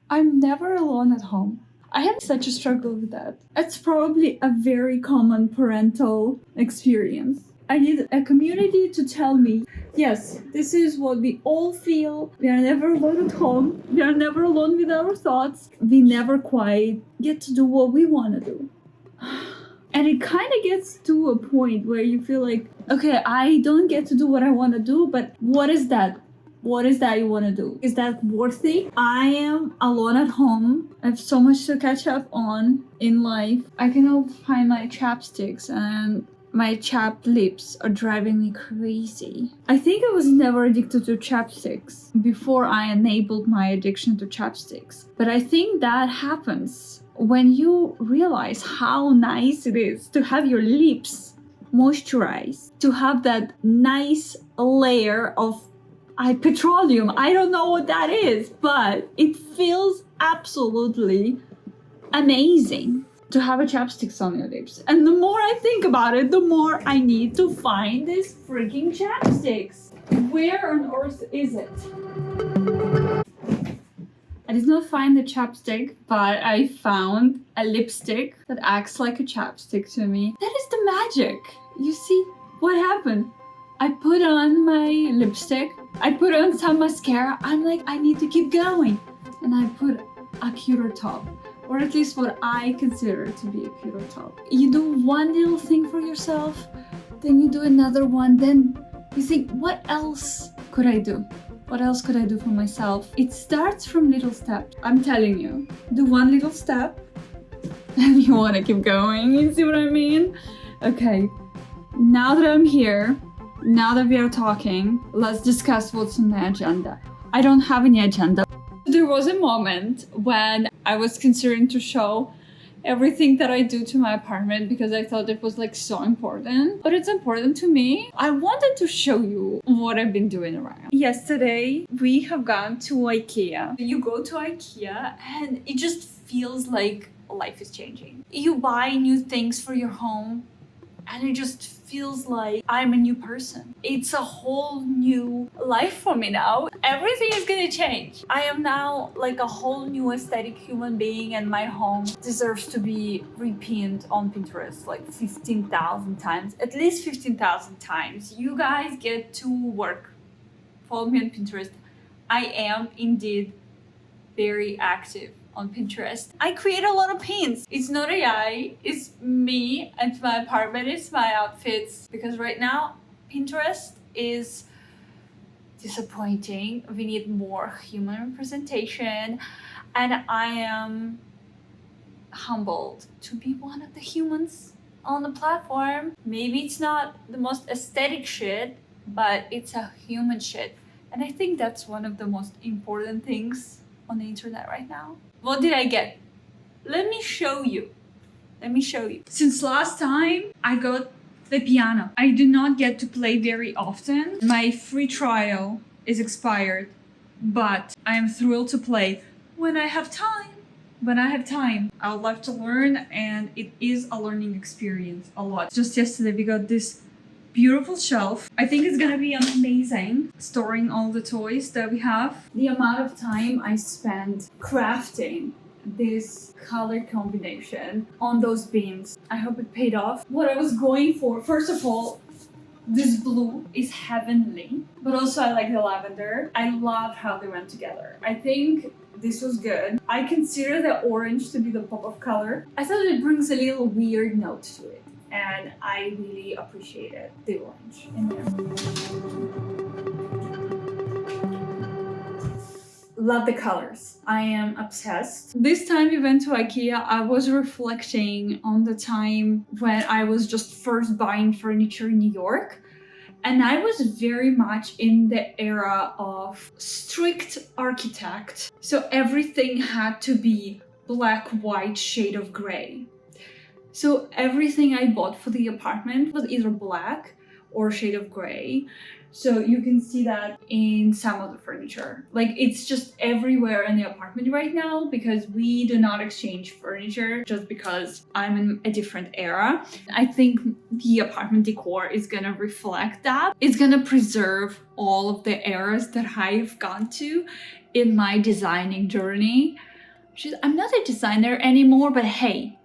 I'm never alone at home. I had such a struggle with that. It's probably a very common parental experience. I need a community to tell me, yes, this is what we all feel. We are never alone at home. We are never alone with our thoughts. We never quite get to do what we want to do. And it kind of gets to a point where you feel like, okay, I don't get to do what I want to do, but what is that? What is that you want to do? Is that worthy? I am alone at home. I have so much to catch up on in life. I cannot find my chapsticks and my chapped lips are driving me crazy. I think I was never addicted to chapsticks before I enabled my addiction to chapsticks. But I think that happens when you realize how nice it is to have your lips moisturized, to have that nice layer of petroleum. I don't know what that is, but it feels absolutely amazing to have a chapsticks on your lips. And the more I think about it, the more I need to find this freaking chapsticks. Where on earth is it? I did not find the chapstick, but I found a lipstick that acts like a chapstick to me. That is the magic. You see what happened? I put on my lipstick, I put on some mascara, I'm like, I need to keep going. And I put a cuter top, or at least what I consider to be a cuter top. You do one little thing for yourself, then you do another one, then you think, what else could I do? What else could I do for myself? It starts from little steps. I'm telling you, do one little step, and you want to keep going. You see what I mean? Okay, now that I'm here, now that we are talking, let's discuss what's on the agenda. I don't have any agenda. There was a moment when I was considering to show everything that I do to my apartment because I thought it was like so important. But it's important to me. I wanted to show you what I've been doing around. Yesterday, we have gone to IKEA. You go to IKEA and it just feels like life is changing. You buy new things for your home and it just feels like I'm a new person. It's a whole new life for me now. Everything is gonna change. I am now like a whole new aesthetic human being, and my home deserves to be repinned on Pinterest like 15,000 times, at least 15,000 times. You guys get to work. Follow me on Pinterest. I am indeed very active on Pinterest. I create a lot of pins. It's not AI, it's me and my apartment, it's my outfits. Because right now, Pinterest is disappointing. We need more human representation. And I am humbled to be one of the humans on the platform. Maybe it's not the most aesthetic shit, but it's a human shit. And I think that's one of the most important things on the internet right now. What did I get? Let me show you. Since last time I got the piano. I do not get to play very often. My free trial is expired, but I am thrilled to play when I have time. I would love to learn, and it is a learning experience a lot. Just yesterday we got this beautiful shelf. I think it's gonna be amazing storing all the toys that we have. The amount of time I spent crafting this color combination on those bins, I hope it paid off. What I was going for, first of all, this blue is heavenly, but also I like the lavender. I love how they went together. I think this was good. I consider the orange to be the pop of color. I thought it brings a little weird note to it, and I really appreciated the orange in there. Love the colors. I am obsessed. This time we went to IKEA, I was reflecting on the time when I was just first buying furniture in New York. And I was very much in the era of strict architect. So everything had to be black, white, shade of gray. So everything I bought for the apartment was either black or shade of gray. So you can see that in some of the furniture. Like, it's just everywhere in the apartment right now because we do not exchange furniture just because I'm in a different era. I think the apartment decor is gonna reflect that. It's gonna preserve all of the eras that I've gone to in my designing journey. I'm not a designer anymore, but hey,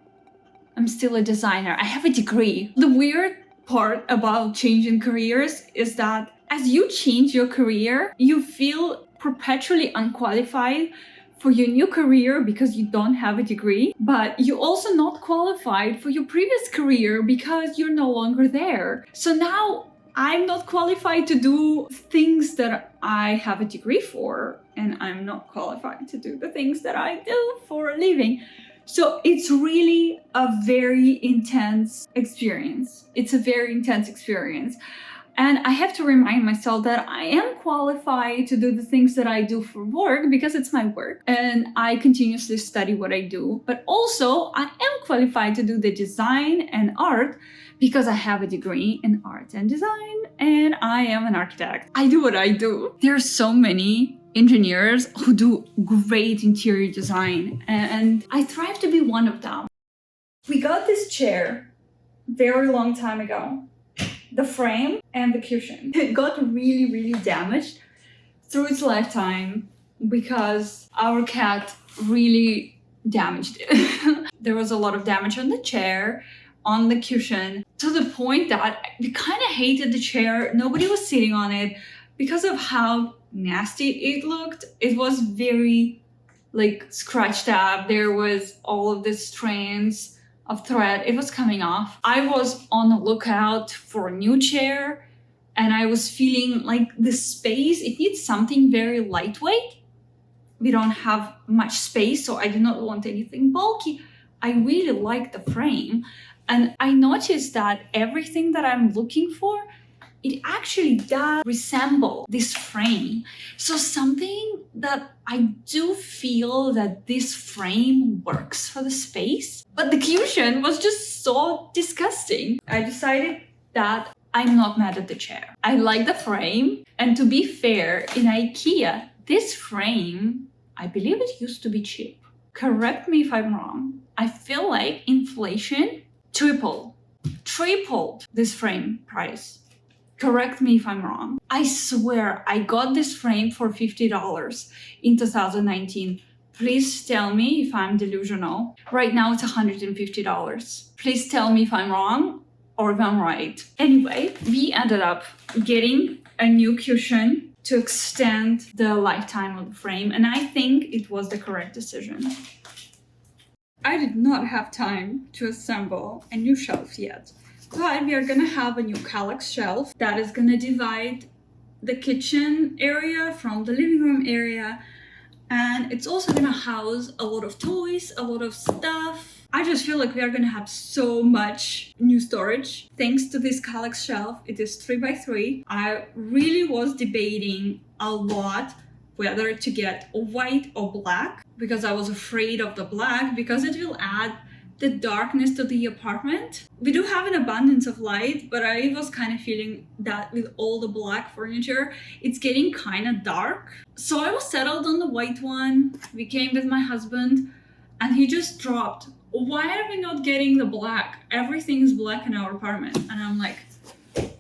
I'm still a designer. I have a degree. The weird part about changing careers is that as you change your career, you feel perpetually unqualified for your new career because you don't have a degree, but you're also not qualified for your previous career because you're no longer there. So now I'm not qualified to do things that I have a degree for, and I'm not qualified to do the things that I do for a living. So it's really a very intense experience. It's a very intense experience. And I have to remind myself that I am qualified to do the things that I do for work because it's my work and I continuously study what I do. But also I am qualified to do the design and art because I have a degree in art and design and I am an architect. I do what I do. There are so many engineers who do great interior design and I strive to be one of them. We got this chair very long time ago. The frame and the cushion. It got really, really damaged through its lifetime because our cat really damaged it. There was a lot of damage on the chair, on the cushion, to the point that we kind of hated the chair. Nobody was sitting on it because of how nasty it looked. It was very like scratched up. There was all of the strands of thread. It was coming off. I was on the lookout for a new chair and I was feeling like the space, it needs something very lightweight. We don't have much space, so I do not want anything bulky. I really like the frame. And I noticed that everything that I'm looking for, it actually does resemble this frame. So something that I do feel that this frame works for the space, but the cushion was just so disgusting. I decided that I'm not mad at the chair. I like the frame. And to be fair, in IKEA, this frame, I believe it used to be cheap. Correct me if I'm wrong. I feel like inflation tripled this frame price. Correct me if I'm wrong. I swear I got this frame for $50 in 2019. Please tell me if I'm delusional. Right now it's $150. Please tell me if I'm wrong or if I'm right. Anyway, we ended up getting a new cushion to extend the lifetime of the frame, and I think it was the correct decision. I did not have time to assemble a new shelf yet. But we are gonna have a new Kallax shelf that is gonna divide the kitchen area from the living room area. And it's also gonna house a lot of toys, a lot of stuff. I just feel like we are gonna have so much new storage. Thanks to this Kallax shelf, it is 3x3. I really was debating a lot whether to get white or black because I was afraid of the black because it will add the darkness to the apartment. We do have an abundance of light, but I was kind of feeling that with all the black furniture, it's getting kind of dark. So I was settled on the white one. We came with my husband and he just dropped, why are we not getting the black? Everything is black in our apartment. And I'm like,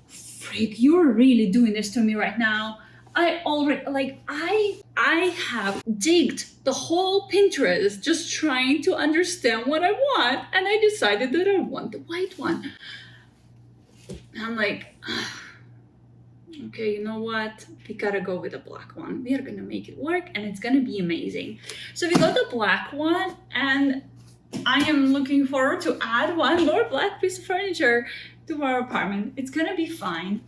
freak, you're really doing this to me right now. I have digged the whole Pinterest just trying to understand what I want, and I decided that I want the white one. And I'm like, okay, you know what? We gotta go with the black one. We are gonna make it work and it's gonna be amazing. So we got the black one and I am looking forward to add one more black piece of furniture to our apartment. It's gonna be fine.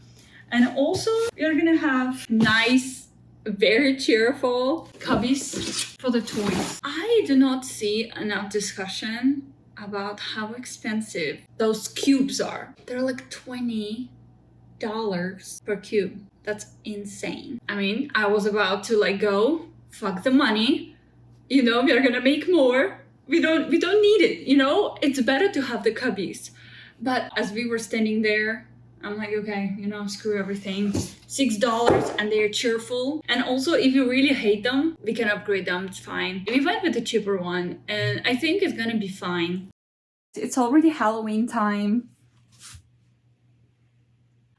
And also, you're gonna have nice, very cheerful cubbies for the toys. I do not see enough discussion about how expensive those cubes are. They're like $20 per cube. That's insane. I mean, I was about to like go, fuck the money. You know, we are gonna make more. We don't need it, you know? It's better to have the cubbies. But as we were standing there, I'm like, okay, you know, screw everything. $6 and they're cheerful. And also, if you really hate them, we can upgrade them, it's fine. We went with the cheaper one and I think it's gonna be fine. It's already Halloween time.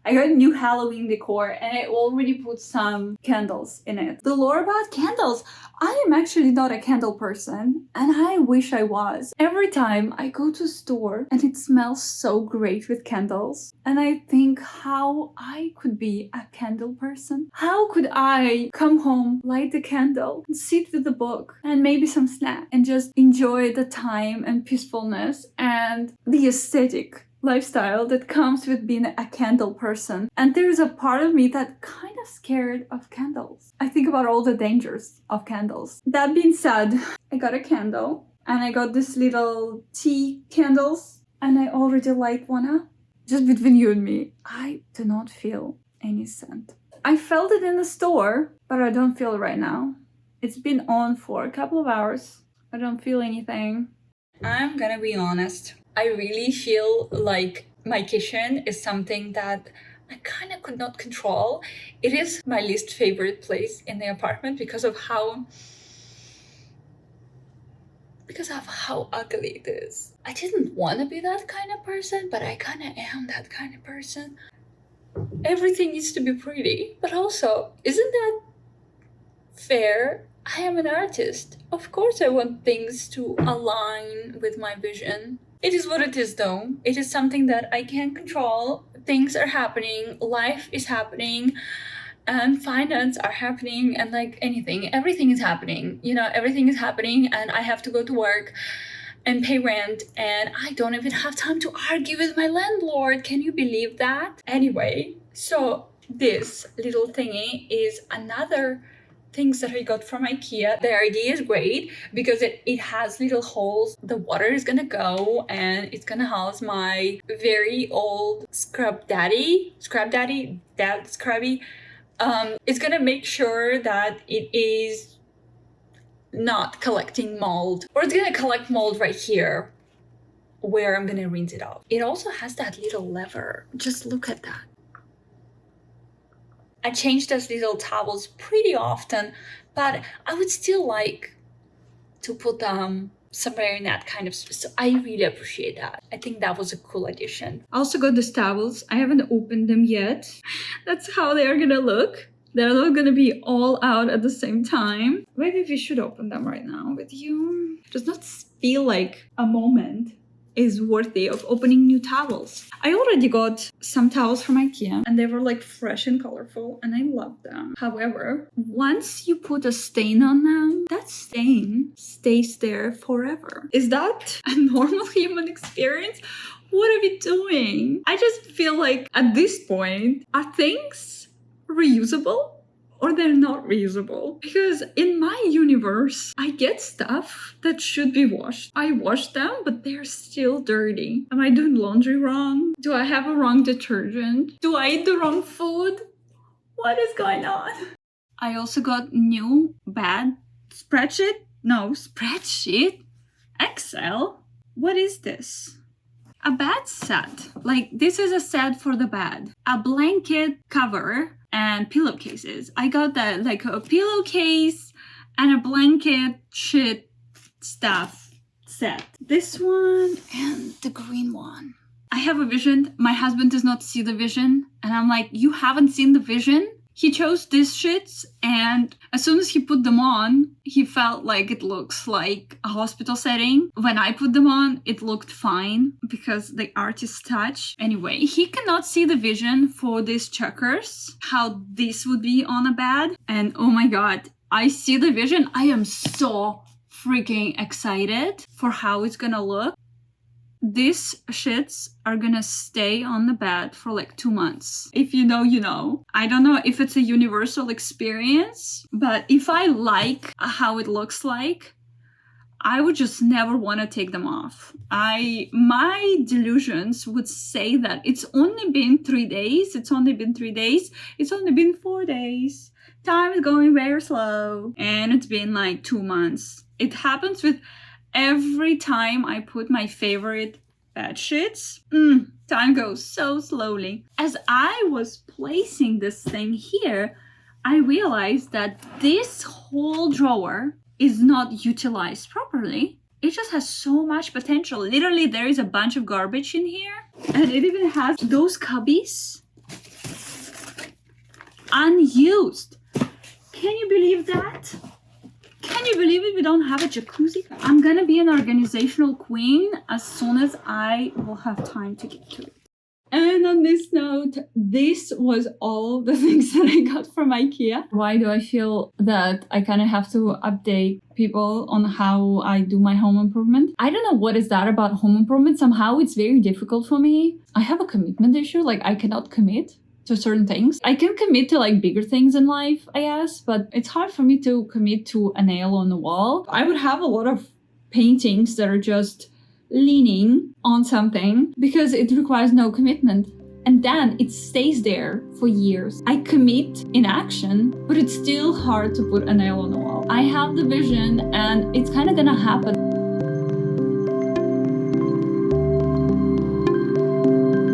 I got new Halloween decor and I already put some candles in it. The lore about candles. I am actually not a candle person and I wish I was. Every time I go to a store and it smells so great with candles and I think how I could be a candle person. How could I come home, light the candle, and sit with a book and maybe some snack and just enjoy the time and peacefulness and the aesthetic lifestyle that comes with being a candle person. And there's a part of me that kind of scared of candles. I think about all the dangers of candles. That being said, I got a candle and I got this little tea candles and I already light one up. Just between you and me, I do not feel any scent. I felt it in the store, but I don't feel it right now. It's been on for a couple of hours. I don't feel anything. I'm gonna be honest. I really feel like my kitchen is something that I kind of could not control. It is my least favorite place in the apartment because of how ugly it is. I didn't want to be that kind of person, but I kind of am that kind of person. Everything needs to be pretty, but also, isn't that fair? I am an artist. Of course I want things to align with my vision. It is what it is though. It is something that I can't control. Things are happening, life is happening, and finance are happening, and like anything, everything is happening. You know, everything is happening and I have to go to work and pay rent and I don't even have time to argue with my landlord. Can you believe that? Anyway, so this little thingy is another things that I got from IKEA. The idea is great because it has little holes. The water is gonna go and it's gonna house my very old scrubby. It's gonna make sure that it is not collecting mold, or it's gonna collect mold right here where I'm gonna rinse it off. It also has that little lever. Just look at that. I change those little towels pretty often, but I would still like to put somewhere in that kind of space. So I really appreciate that. I think that was a cool addition. I also got these towels. I haven't opened them yet. That's how they are gonna look. They're not gonna be all out at the same time. Maybe we should open them right now with you. It does not feel like a moment is worthy of opening new towels. I already got some towels from IKEA and they were like fresh and colorful and I love them. However, once you put a stain on them, that stain stays there forever. Is that a normal human experience? What are we doing? I just feel like at this point, are things reusable? Or they're not reusable. Because in my universe, I get stuff that should be washed. I wash them, but they're still dirty. Am I doing laundry wrong? Do I have a wrong detergent? Do I eat the wrong food? What is going on? I also got new bad spreadsheet. Excel? What is this? A bad set. Like, this is a set for the bed. A blanket cover and pillowcases. I got that, like a pillowcase and a blanket shit stuff set. This one and the green one. I have a vision. My husband does not see the vision. And I'm like, you haven't seen the vision? He chose these shits and as soon as he put them on, he felt like it looks like a hospital setting. When I put them on, it looked fine because the artist touch. Anyway, he cannot see the vision for these checkers, how this would be on a bed. And oh my God, I see the vision. I am so freaking excited for how it's gonna look. These shits are gonna stay on the bed for like 2 months. If you know, you know. I don't know if it's a universal experience, but if I like how it looks like, I would just never want to take them off. My delusions would say that it's only been 3 days. It's only been 3 days. It's only been 4 days. Time is going very slow. And it's been like 2 months. It happens with every time I put my favorite bed sheets. Time goes so slowly. As I was placing this thing here, I realized that this whole drawer is not utilized properly. It just has so much potential. Literally, there is a bunch of garbage in here. And it even has those cubbies unused. Can you believe that? Can you believe it? We don't have a jacuzzi. I'm gonna be an organizational queen as soon as I will have time to get to it. And on this note, this was all the things that I got from IKEA. Why do I feel that I kind of have to update people on how I do my home improvement? I don't know what is that about home improvement. Somehow it's very difficult for me. I have a commitment issue. Like I cannot commit to certain things. I can commit to like bigger things in life, I guess, but it's hard for me to commit to a nail on the wall. I would have a lot of paintings that are just leaning on something because it requires no commitment, and then it stays there for years. I commit in action, but it's still hard to put a nail on the wall. I have the vision and it's kind of gonna happen.